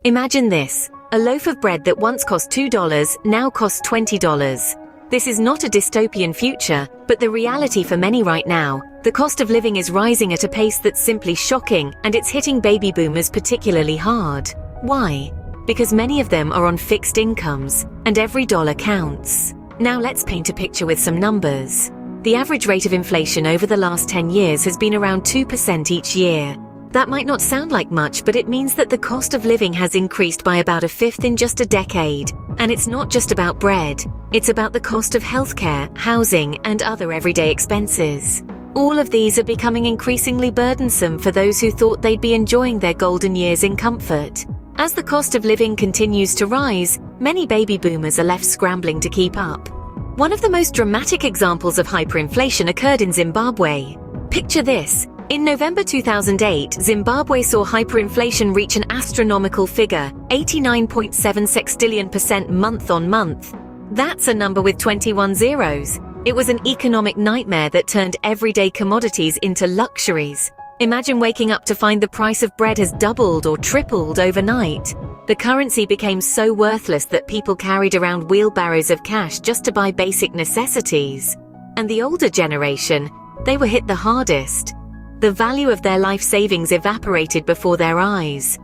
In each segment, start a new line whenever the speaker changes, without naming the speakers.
Imagine this: a loaf of bread that once cost $2 now costs $20. This is not a dystopian future, but the reality for many right now. The cost of living is rising at a pace that's simply shocking, and it's hitting baby boomers particularly hard. Why? Because many of them are on fixed incomes, and every dollar counts. Now let's paint a picture with some numbers. The average rate of inflation over the last 10 years has been around 2% each year. That might not sound like much, but it means that the cost of living has increased by about a fifth in just a decade. And it's not just about bread. It's about the cost of healthcare, housing, and other everyday expenses. All of these are becoming increasingly burdensome for those who thought they'd be enjoying their golden years in comfort. As the cost of living continues to rise, many baby boomers are left scrambling to keep up. One of the most dramatic examples of hyperinflation occurred in Zimbabwe. Picture this. In November 2008, Zimbabwe saw hyperinflation reach an astronomical figure, 89.7 sextillion% month on month. That's a number with 21 zeros. It was an economic nightmare that turned everyday commodities into luxuries. Imagine waking up to find the price of bread has doubled or tripled overnight. The currency became so worthless that people carried around wheelbarrows of cash just to buy basic necessities. And the older generation, they were hit the hardest. The value of their life savings evaporated before their eyes.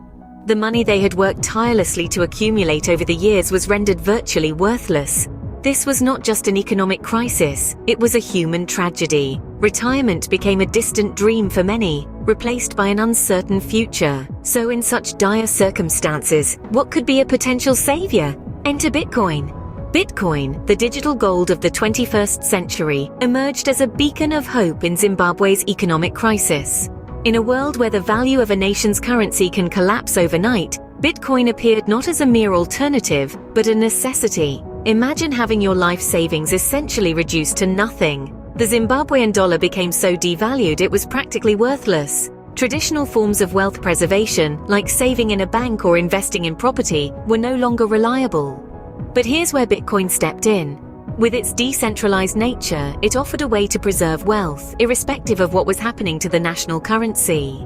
The money they had worked tirelessly to accumulate over the years was rendered virtually worthless. This was not just an economic crisis, it was a human tragedy. Retirement became a distant dream for many, replaced by an uncertain future. So in such dire circumstances, what could be a potential savior? Enter Bitcoin. Bitcoin, the digital gold of the 21st century, emerged as a beacon of hope in Zimbabwe's economic crisis. In a world where the value of a nation's currency can collapse overnight, Bitcoin appeared not as a mere alternative, but a necessity. Imagine having your life savings essentially reduced to nothing. The Zimbabwean dollar became so devalued it was practically worthless. Traditional forms of wealth preservation, like saving in a bank or investing in property, were no longer reliable. But here's where Bitcoin stepped in. With its decentralized nature, it offered a way to preserve wealth, irrespective of what was happening to the national currency.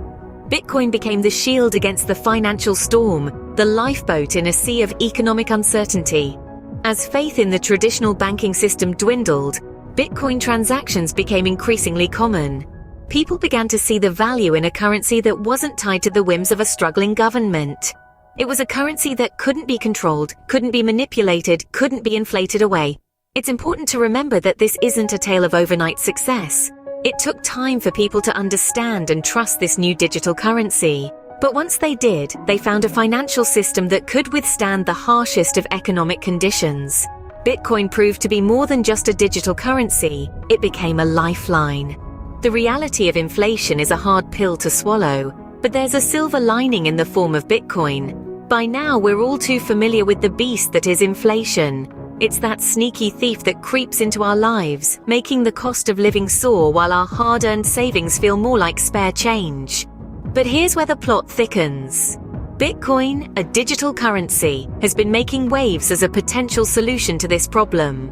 Bitcoin became the shield against the financial storm, the lifeboat in a sea of economic uncertainty. As faith in the traditional banking system dwindled, Bitcoin transactions became increasingly common. People began to see the value in a currency that wasn't tied to the whims of a struggling government. It was a currency that couldn't be controlled, couldn't be manipulated, couldn't be inflated away. It's important to remember that this isn't a tale of overnight success. It took time for people to understand and trust this new digital currency. But once they did, they found a financial system that could withstand the harshest of economic conditions. Bitcoin proved to be more than just a digital currency, it became a lifeline. The reality of inflation is a hard pill to swallow, but there's a silver lining in the form of Bitcoin. By now, we're all too familiar with the beast that is inflation. It's that sneaky thief that creeps into our lives, making the cost of living soar while our hard-earned savings feel more like spare change. But here's where the plot thickens. Bitcoin, a digital currency, has been making waves as a potential solution to this problem.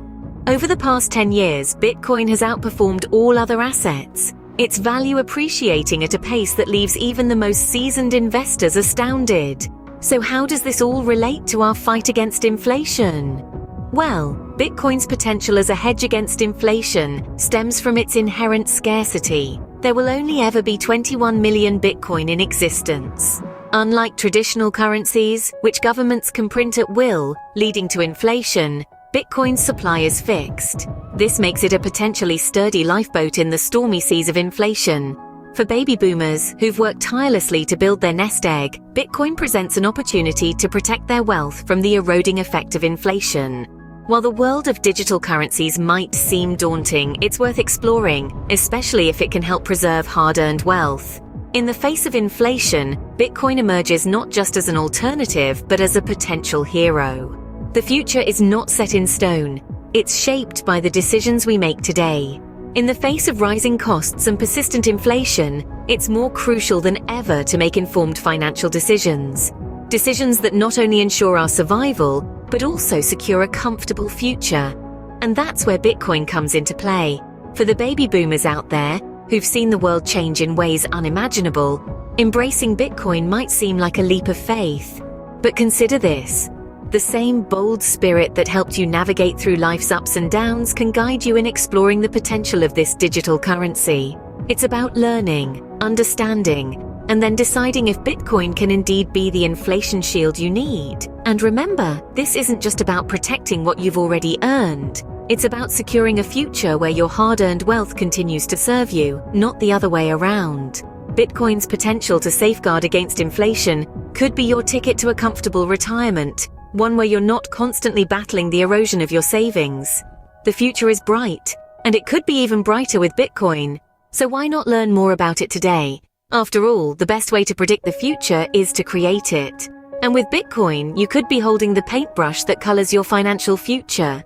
Over the past 10 years, Bitcoin has outperformed all other assets, its value appreciating at a pace that leaves even the most seasoned investors astounded. So how does this all relate to our fight against inflation? Well, Bitcoin's potential as a hedge against inflation stems from its inherent scarcity. There will only ever be 21 million Bitcoin in existence. Unlike traditional currencies, which governments can print at will, leading to inflation, Bitcoin's supply is fixed. This makes it a potentially sturdy lifeboat in the stormy seas of inflation. For baby boomers who've worked tirelessly to build their nest egg, Bitcoin presents an opportunity to protect their wealth from the eroding effect of inflation. While the world of digital currencies might seem daunting, it's worth exploring, especially if it can help preserve hard-earned wealth. In the face of inflation, Bitcoin emerges not just as an alternative, but as a potential hero. The future is not set in stone. It's shaped by the decisions we make today. In the face of rising costs and persistent inflation, it's more crucial than ever to make informed financial decisions. Decisions that not only ensure our survival, but also secure a comfortable future. And that's where Bitcoin comes into play. For the baby boomers out there, who've seen the world change in ways unimaginable, embracing Bitcoin might seem like a leap of faith. But consider this. The same bold spirit that helped you navigate through life's ups and downs can guide you in exploring the potential of this digital currency. It's about learning, understanding, and then deciding if Bitcoin can indeed be the inflation shield you need. And remember, this isn't just about protecting what you've already earned. It's about securing a future where your hard-earned wealth continues to serve you, not the other way around. Bitcoin's potential to safeguard against inflation could be your ticket to a comfortable retirement, one where you're not constantly battling the erosion of your savings. The future is bright, and it could be even brighter with Bitcoin. So why not learn more about it today? After all, the best way to predict the future is to create it. And with Bitcoin, you could be holding the paintbrush that colors your financial future.